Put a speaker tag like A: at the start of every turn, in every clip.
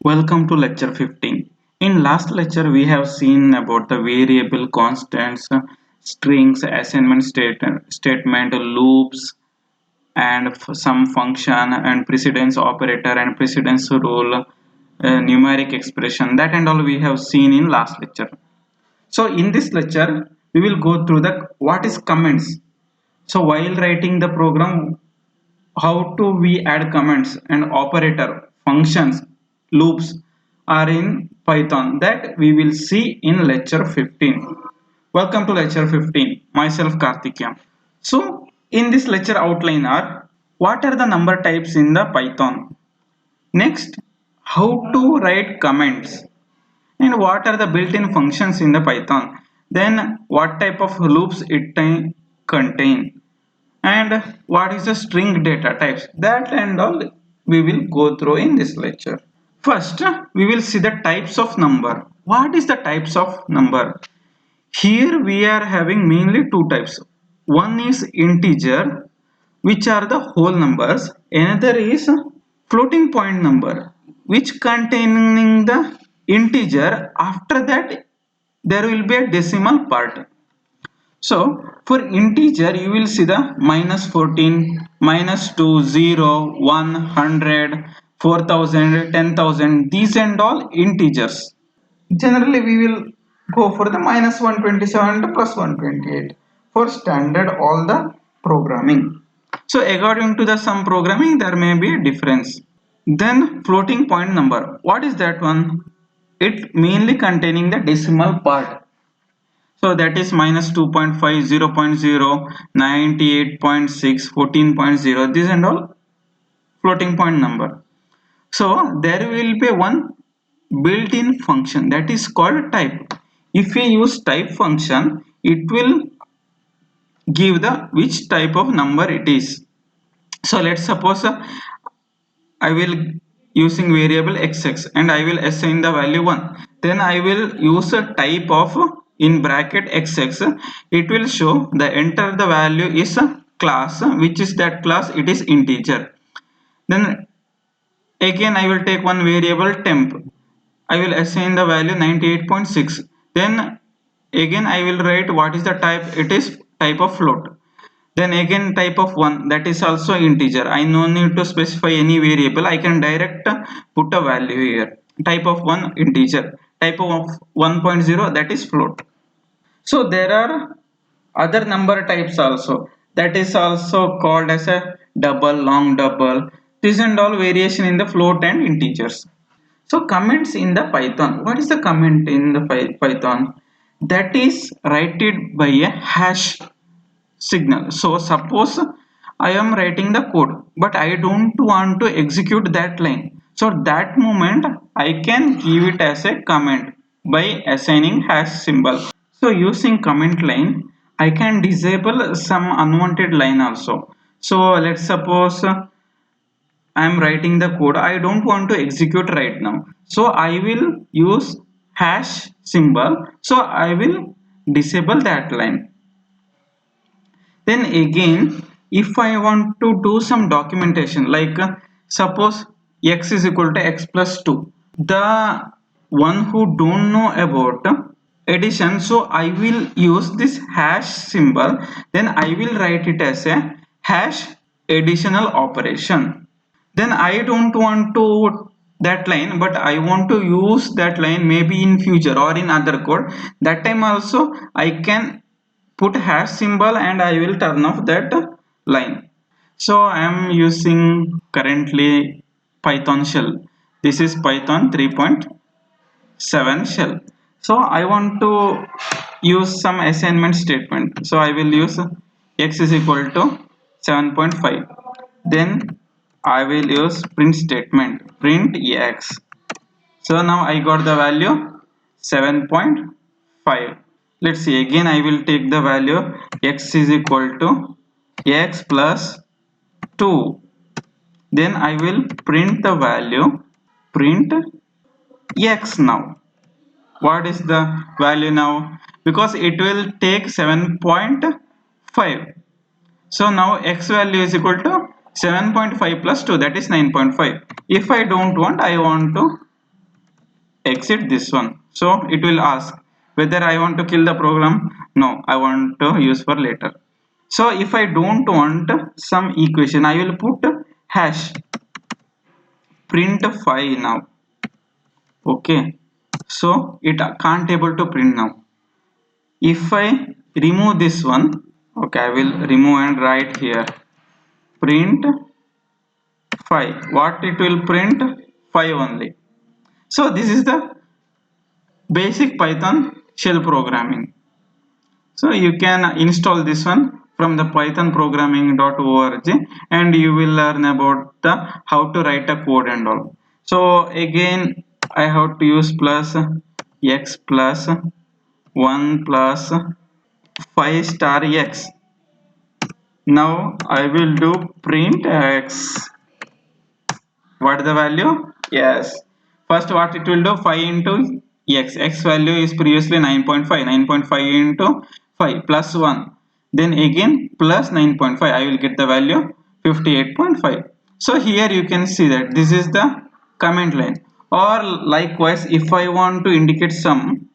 A: Welcome to lecture 15. In last lecture we have seen about the variable constants, strings, assignment statement, loops and some function and precedence operator and precedence rule, numeric expression, that and all we have seen in last lecture. So in this lecture we will go through the what is comments. So while writing the program, how to we add comments and operator functions loops are in Python, that we will see in lecture 15. Welcome to lecture 15. Myself Karthikeyan. So in this lecture outline are what are the number types in the Python, next how to write comments, and what are the built-in functions in the Python, then what type of loops it contain, and what is the string data types, that and all we will go through in this lecture. First we will see the types of number. What is the types of number? Here we are having mainly two types. One is integer, which are the whole numbers. Another is floating point number, which containing the integer. After that there will be a decimal part. So for integer you will see the minus 14, minus 2, 0, 1, 100, 4000, 10,000, these and all integers. Generally we will go for the minus 127 to plus 128 for standard all the programming. So according to the some programming there may be a difference. Then floating point number, what is that one? It mainly containing the decimal part. So that is minus 2.5, 0.0, 98.6, 14.0, this and all floating point number. So there will be one built-in function that is called type. If we use type function, it will give the which type of number it is. So let's suppose I will using variable xx and I will assign the value 1. Then I will use a type of in bracket xx. It will show the enter the value is a class, which is that class, it is integer. Then again I will take one variable temp. I will assign the value 98.6. Then again I will write what is the type, it is type of float. Then again type of 1, that is also integer. I no need to specify any variable, I can direct put a value here. Type of 1 integer, type of 1.0 that is float. So there are other number types also, that is also called as a double, long double, this and all variation in the float and integers. So comments in the Python. What is the comment in the Python? That is written by a hash signal. So suppose I am writing the code, but I don't want to execute that line. So that moment I can give it as a comment by assigning hash symbol. So using comment line, I can disable some unwanted line also. So let's suppose I am writing the code, I don't want to execute right now, so I will use hash symbol, so I will disable that line. Then again if I want to do some documentation, like suppose x is equal to x plus 2, the one who don't know about addition, so I will use this hash symbol, then I will write it as a hash additional operation. Then I don't want to that line, but I want to use that line maybe in future or in other code, that time also I can put hash symbol and I will turn off that line. So I am using currently Python shell. This is Python 3.7 shell. So I want to use some assignment statement, so I will use x is equal to 7.5. Then I will use print statement, print x. So now I got the value 7.5. Let's see, again I will take the value x is equal to x plus 2. Then I will print the value, print x. Now what is the value now? Because it will take 7.5. So now x value is equal to 7.5 plus 2, that is 9.5. If I don't want, I want to exit this one. So it will ask whether I want to kill the program. No, I want to use for later. So if I don't want some equation, I will put hash print 5 now. Okay, so it can't able to print now. If I remove this one, okay, I will remove and write here print 5. What it will print? 5 only. So this is the basic Python shell programming. So you can install this one from the pythonprogramming.org and you will learn about the how to write a code and all. So again I have to use plus x plus 1 plus 5 star x. Now I will do print x. What is the value? Yes, first what it will do, 5 into x value is previously 9.5, 9.5 into 5 plus 1, then again plus 9.5, I will get the value 58.5. so here you can see that this is the comment line. Or likewise, if I want to indicate some,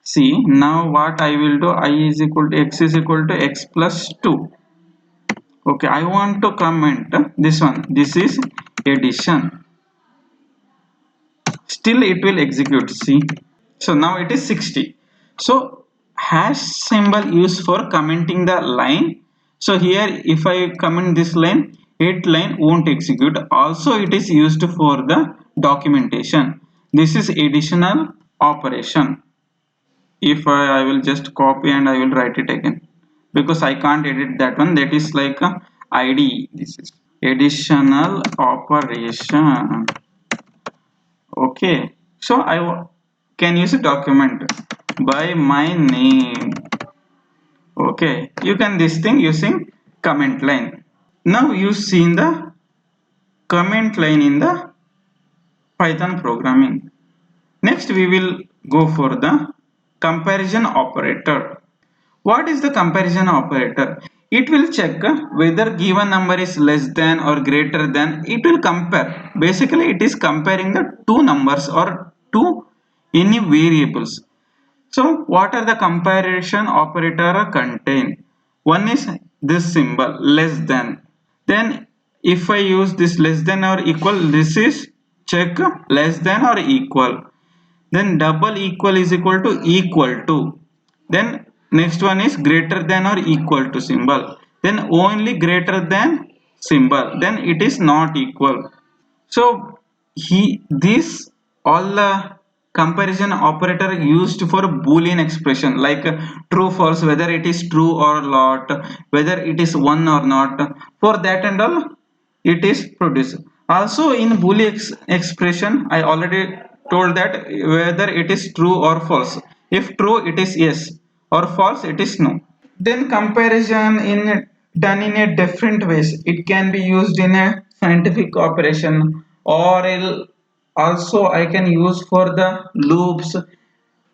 A: see now what I will do, I is equal to x is equal to x plus 2. Okay, I want to comment this one, this is addition, still it will execute. See, so now it is 60. So hash symbol used for commenting the line. So here if I comment this line, it line won't execute. Also it is used for the documentation. This is additional operation. If I will just copy and I will write it again, because I can't edit that one, that is like a id. This is additional operation. Okay, so can use a document by my name. Okay, you can this thing using comment line. Now you seen the comment line in the Python programming. Next we will go for the comparison operator. What is the comparison operator? It will check whether given number is less than or greater than. It will compare. Basically it is comparing the two numbers or two any variables. So what are the comparison operator contain? One is this symbol less than. Then if I use this less than or equal, this is check less than or equal. Then double equal is equal to equal to. Then next one is greater than or equal to symbol. Then only greater than symbol. Then it is not equal. So this all the comparison operator used for boolean expression like true false, whether it is true or not, whether it is one or not. For that and all it is produced. Also in boolean expression I already told that whether it is true or false. If true it is yes, or false it is no. Then comparison in done in a different ways. It can be used in a scientific operation, or also I can use for the loops.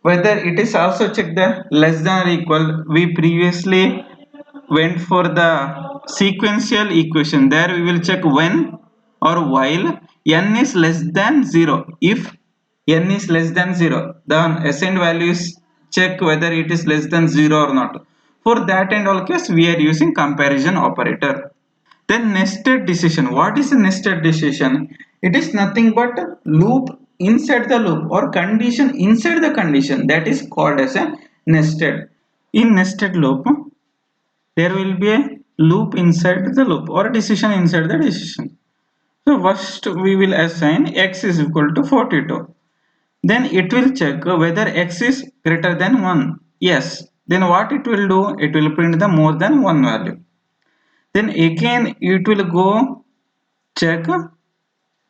A: Whether it is also check the less than or equal. We previously went for the sequential equation. There we will check when or while n is less than 0. If n is less than 0, the assigned value is check whether it is less than 0 or not. For that and all case we are using comparison operator. Then nested decision. What is a nested decision? It is nothing but loop inside the loop or condition inside the condition, that is called as a nested. In nested loop there will be a loop inside the loop or decision inside the decision. So first we will assign x is equal to 42. Then it will check whether x is greater than 1. Yes. Then what it will do? It will print the more than 1 value. Then again it will go check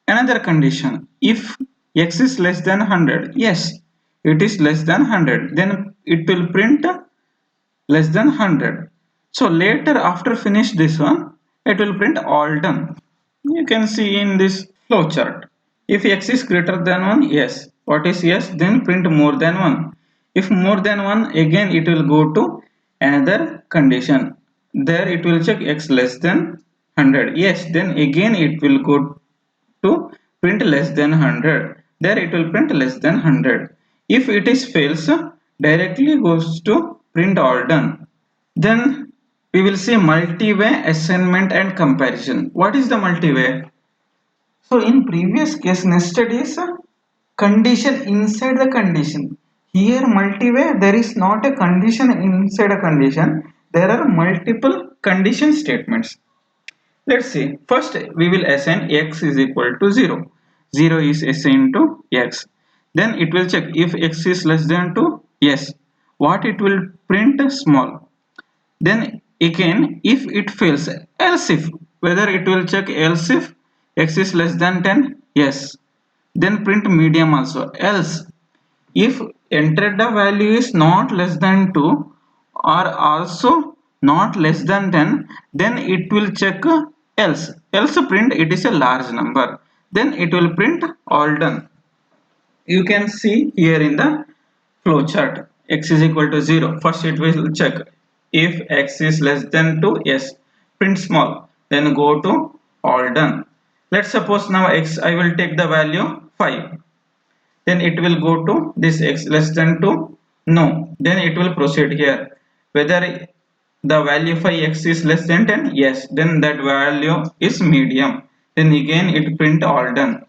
A: another condition. If x is less than 100. Yes. It is less than 100. Then it will print less than 100. So later after finish this one, it will print all done. You can see in this flowchart. If x is greater than 1, yes. What is yes? Then print more than 1. If more than 1, again it will go to another condition. There it will check x less than 100. Yes, then again it will go to print less than 100. there it will print less than 100. If it is fails, directly goes to print all done. Then we will see multi-way assignment and comparison. What is the multi-way? So in previous case, nested is a condition inside the condition. Here multi-way, there is not a condition inside a condition. There are multiple condition statements. Let's see. First, we will assign x is equal to 0. 0 is assigned to x. Then it will check if x is less than 2. Yes. What it will print small. Then again, if it fails, else if, whether it will check else if x is less than 10. Yes. Then print medium also. Else if entered the value is not less than 2 or also not less than 10, then it will check else print it is a large number, then it will print all done. You can see here in the flow chart, x is equal to 0. First it will check if x is less than 2. Yes, print small, then go to all done. Let's suppose now x, I will take the value 5, then it will go to this x less than 2. No, then it will proceed here whether the value 5x is less than 10. Yes, then that value is medium, then again it print all done.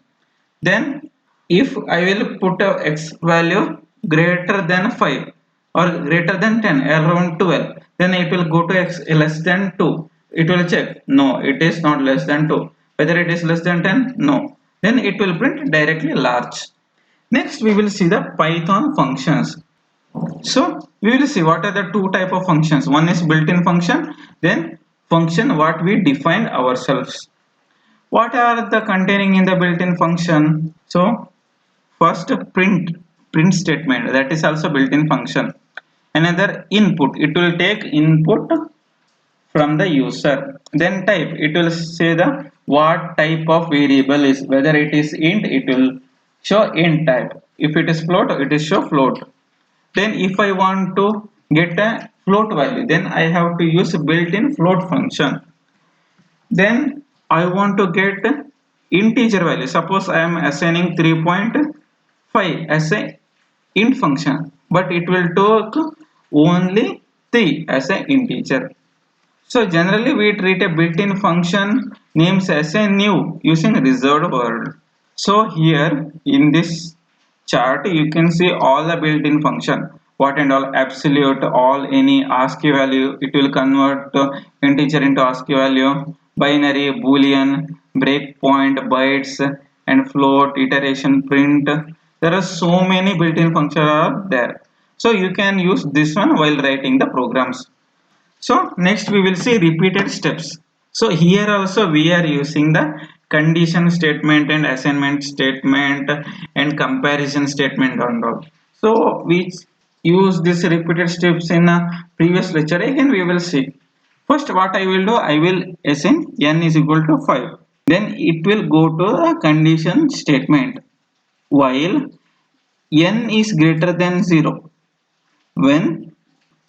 A: Then if I will put a x value greater than 5 or greater than 10 around 12, then it will go to x less than 2. It will check, no, it is not less than 2. Whether it is less than 10, no, then it will print directly large. Next we will see the Python functions. So we will see what are the two type of functions. One is built-in function, then function what we defined ourselves. What are the containing in the built-in function? So first print statement, that is also built-in function. Another input, it will take input from the user. Then type, it will say the what type of variable is, whether it is int, it will show int type. If it is float, it is show float. Then if I want to get a float value, then I have to use built-in float function. Then I want to get integer value. Suppose I am assigning 3.5 as a int function, but it will take only 3 as an integer. So generally we treat a built-in function names as a new using reserved word. So here in this chart you can see all the built-in function, what and all, absolute, all, any, ASCII value, it will convert integer into ASCII value, binary, boolean, breakpoint, bytes and float, iteration, print. There are so many built-in functions are there. So you can use this one while writing the programs. So next we will see repeated steps. So here also we are using the condition statement and assignment statement and comparison statement and all. So we use this repeated steps in a previous lecture. Again we will see. First what I will do, I will assign n is equal to 5. Then it will go to a condition statement while n is greater than 0. When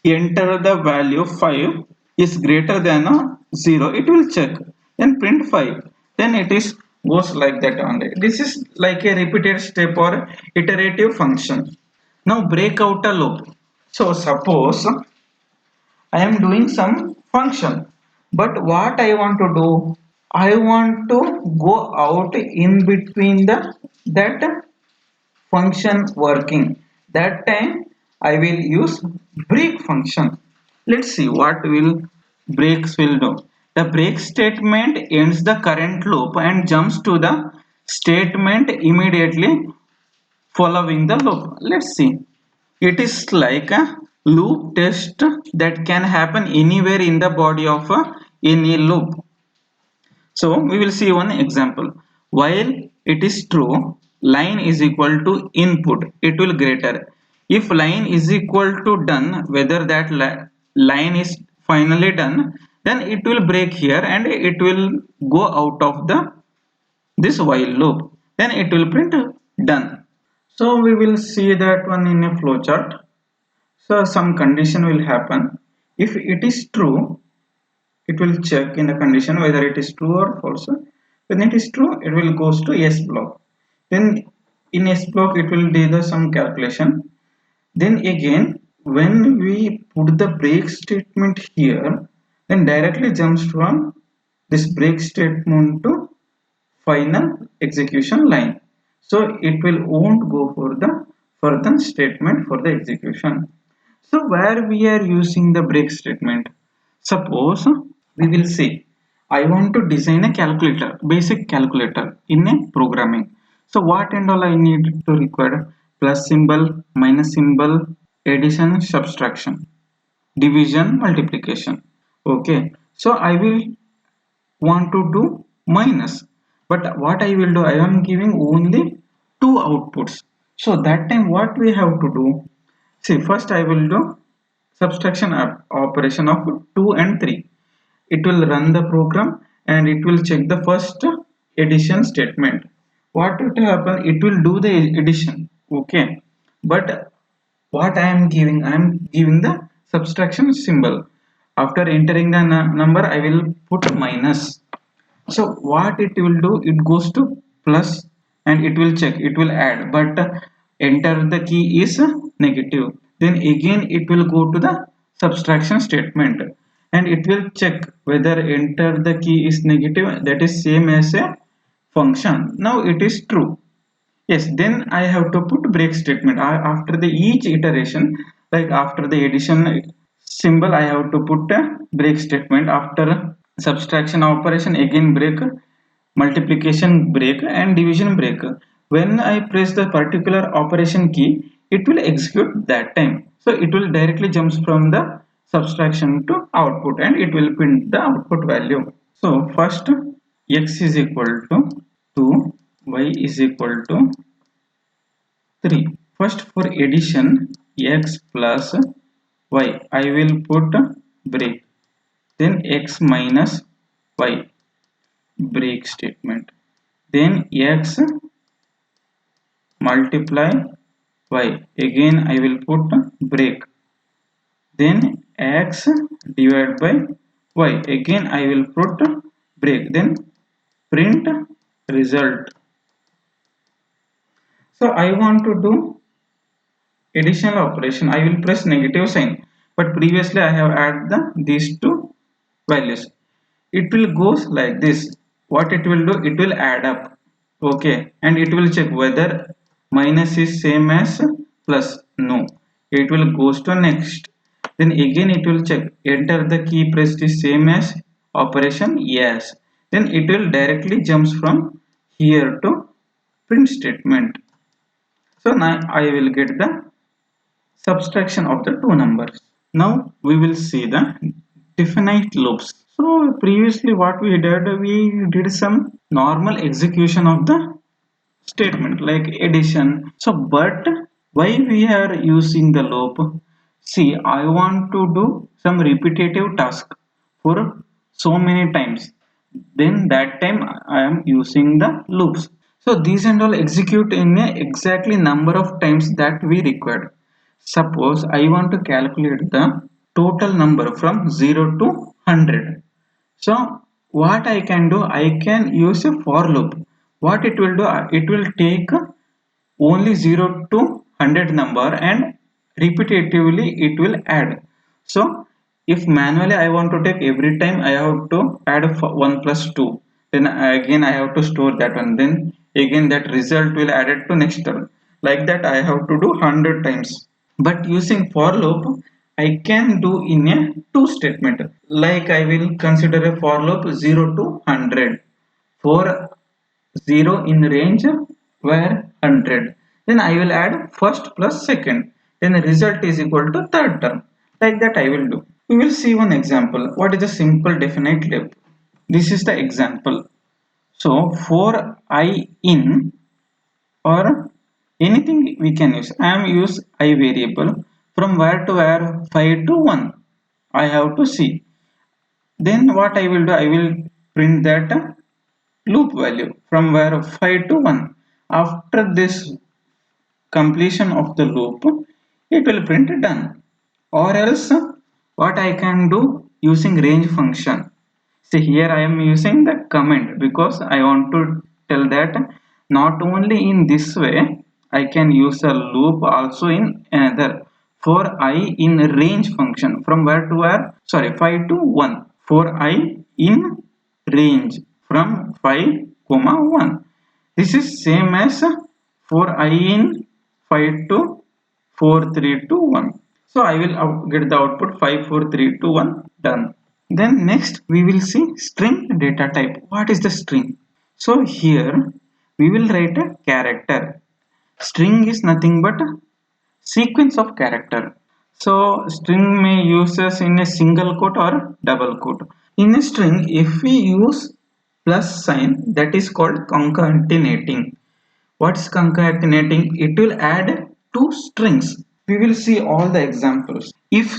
A: enter the value 5 is greater than 0, it will check, then print 5, then it is goes like that only. This is like a repeated step or iterative function. Now break out a loop. So suppose I am doing some function, but what I want to do, I want to go out in between the that function working. That time I will use break function. Let's see what will breaks will do. The break statement ends the current loop and jumps to the statement immediately following the loop. Let's see. It is like a loop test that can happen anywhere in the body of any loop. So we will see one example. While it is true, line is equal to input, it will greater. If line is equal to done, whether that line is finally done, then it will break here and it will go out of the this while loop. Then it will print done. So we will see that one in a flowchart. So some condition will happen. If it is true, it will check in the condition whether it is true or false. When it is true, it will goes to yes block. Then in SBlock it will do the some calculation. Then again, when we put the break statement here, then directly jumps from this break statement to final execution line. So it will won't go for the further statement for the execution. So where we are using the break statement, suppose we will say I want to design a calculator, basic calculator in a programming. So what and all I need to require: plus symbol, minus symbol, addition, subtraction, division, multiplication. Okay, so I will want to do minus, but what I will do, I am giving only two outputs. So that time what we have to do, see, first I will do subtraction operation of 2 and 3. It will run the program and it will check the first addition statement. What will happen, it will do the addition, okay, but what I am giving the subtraction symbol. After entering the number I will put minus. So what it will do, it goes to plus and it will check, it will add, but enter the key is negative. Then again it will go to the subtraction statement and it will check whether enter the key is negative, that is same as a function. Now it is true. Yes, then I have to put break statement. After the each iteration, like after the addition symbol, I have to put a break statement. After subtraction operation, again break, multiplication break, and division break. When I press the particular operation key, it will execute that time. So it will directly jumps from the subtraction to output and it will print the output value. So first x is equal to 2, y is equal to 3. First for addition, x plus y, I will put break. Then x minus y, break statement. Then x multiply y, again I will put break. Then x divided by y, again I will put break. Then print result. So I want to do additional operation, I will press negative sign, but previously I have added these two values. It will goes like this. What it will do, it will add up, okay, and it will check whether minus is same as plus. No, it will goes to next. Then again it will check, enter the key pressed is same as operation, yes. Then it will directly jumps from here to print statement. So now I will get the subtraction of the two numbers. Now we will see the definite loops. So previously what we did some normal execution of the statement like addition. So but why we are using the loop? See, I want to do some repetitive task for so many times. Then that time I am using the loops. So these and all execute in a exactly number of times that we required. Suppose I want to calculate the total number from 0 to 100. So what I can do, I can use a for loop. What it will do, it will take only 0 to 100 number and repetitively it will add. So if manually I want to take every time, I have to add 1 plus 2, then again I have to store that one, then again that result will add it to next term. Like that I have to do 100 times. But using for loop I can do in a two statement. Like I will consider a for loop 0 to 100. For 0 in range where 100, then I will add first plus second, then the result is equal to third term. Like that I will do. We will see one example. What is a simple definite loop? This is the example. So for I in, or anything we can use, I am use I variable from where to where, 5 to 1 I have to see. Then what I will do, I will print that loop value from where 5 to 1. After this completion of the loop, it will print done. Or else what I can do, using range function. See, here I am using the comment because I want to tell that not only in this way, I can use a loop also in another. For I in range function from where to where? Sorry, 5 to 1. For I in range from 5 comma 1. This is same as for I in 5 to 4 3 to 1. So I will get the output 5 4 3 to 1 done. Then next we will see string data type. What is the string? So here we will write a character. String is nothing but a sequence of character. So string may uses in a single quote or double quote. In a string, if we use plus sign, that is called concatenating. What's concatenating? It will add two strings. We will see all the examples. If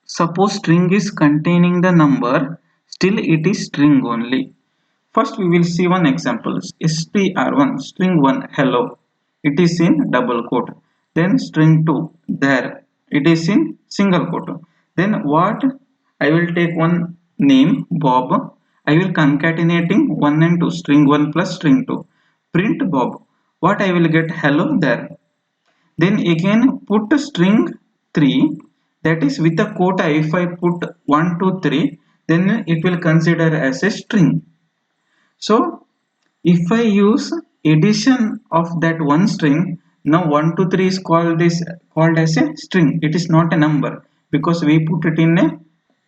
A: suppose string is containing the number, still it is string only. First we will see one example. str1 string 1 hello, it is in double quote. Then string 2 there, it is in single quote. Then what? I will take one name Bob. I will concatenating 1 and 2, string 1 plus string 2. Print Bob. What I will get? Hello there. Then again put string 3, that is with a quote. If I put 1 2 3, then it will consider as a string. So if I use addition of that one string, now 1 2 3 is called as a string. It is not a number because we put it in a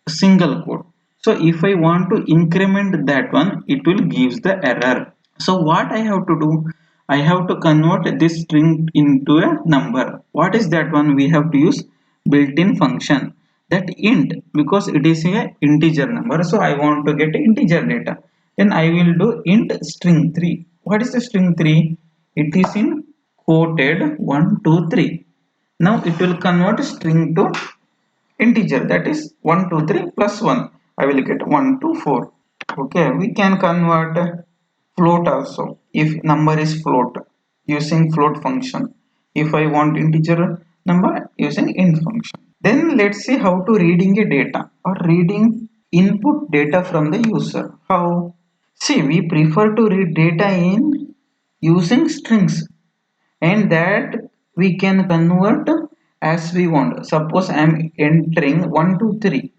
A: single quote. So if I want to increment that one, it will gives the error. So what I have to do? I have to convert this string into a number. What is that one? We have to use built-in function, that int, because it is a integer number. So I want to get integer data. Then I will do int string 3. What is the string 3? It is in quoted 1 2 3. Now it will convert string to integer, that is 1 2 3 plus 1. I will get 1 2 4. Okay, we can convert float also if number is float using float function. If I want integer number using int function. Then let's see how to reading a data or reading input data from the user. How? See, we prefer to read data in using strings, and that we can convert as we want. Suppose I am entering 1 2 3,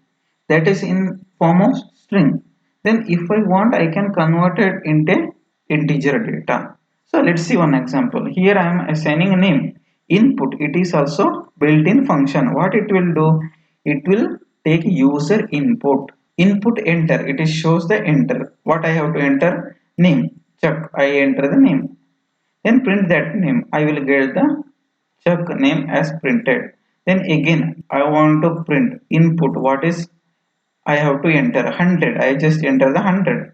A: that is in form of string. Then if I want, I can convert it into integer data. So let's see one example. Here I am assigning a name input. It is also built-in function. What it will do? It will take user input enter. It is shows the enter. What I have to enter? Name. Chuck. I enter the name. Then print that name. I will get the Chuck name as printed. Then again I want to print input. What is I have to enter? 100. I just enter the 100.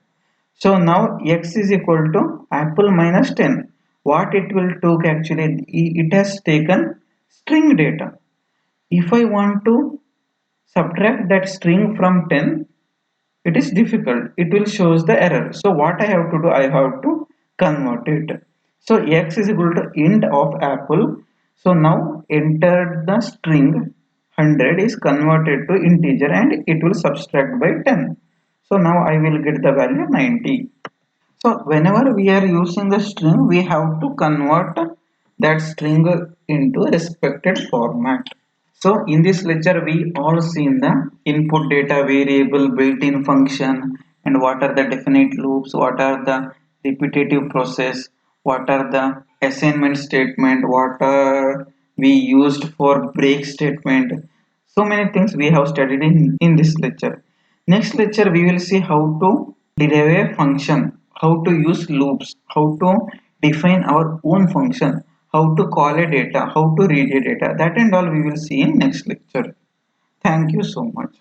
A: So now x is equal to apple minus 10. What it will take actually? It has taken string data. If I want to subtract that string from 10, it is difficult. It will shows the error. So what I have to do? I have to convert it. So x is equal to int of apple. So now enter the string 100 is converted to integer and it will subtract by 10. So now I will get the value 90. So whenever we are using the string, we have to convert that string into a respected format. So in this lecture, we all seen the input data variable, built-in function, and what are the definite loops, what are the repetitive process, what are the assignment statement, what are we used for break statement. So many things we have studied in this lecture. Next lecture, we will see how to derive a function, how to use loops, how to define our own function, how to call a data, how to read a data. That and all we will see in next lecture. Thank you so much.